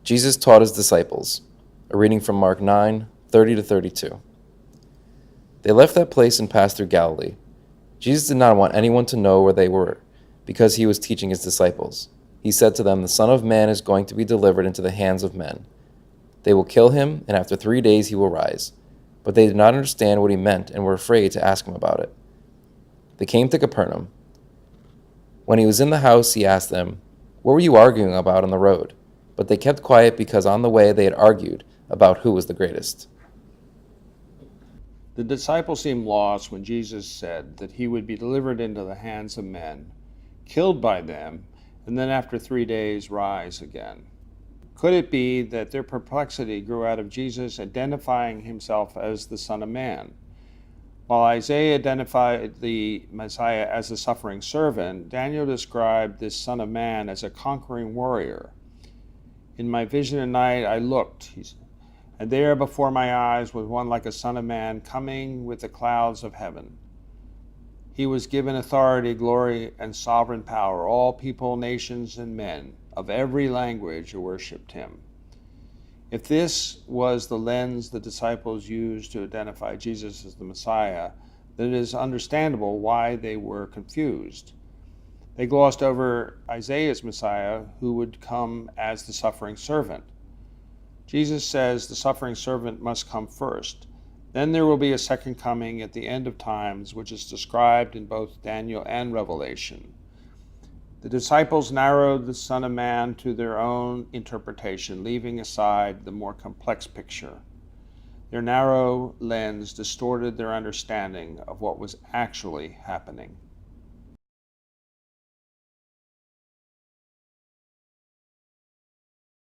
Jesus taught his disciples. A reading from Mark 9:30-32. They left that place and passed through Galilee. Jesus did not want anyone to know where they were, because he was teaching his disciples. He said to them, "The Son of Man is going to be delivered into the hands of men. They will kill him, and after 3 days he will rise." But they did not understand what he meant and were afraid to ask him about it. They came to Capernaum. When he was in the house, he asked them, "What were you arguing about on the road?" But they kept quiet because on the way they had argued about who was the greatest. The disciples seemed lost when Jesus said that he would be delivered into the hands of men, killed by them, and then after 3 days rise again. Could it be that their perplexity grew out of Jesus identifying himself as the Son of Man? While Isaiah identified the Messiah as a suffering servant, Daniel described this Son of Man as a conquering warrior. "In my vision at night I looked, he said, and there before my eyes was one like a Son of Man coming with the clouds of heaven. He was given authority, glory, and sovereign power. All people, nations, and men of every language worshipped him." If this was the lens the disciples used to identify Jesus as the Messiah, then it is understandable why they were confused. They glossed over Isaiah's Messiah, who would come as the suffering servant. Jesus says the suffering servant must come first. Then there will be a second coming at the end of times, which is described in both Daniel and Revelation. The disciples narrowed the Son of Man to their own interpretation, leaving aside the more complex picture. Their narrow lens distorted their understanding of what was actually happening.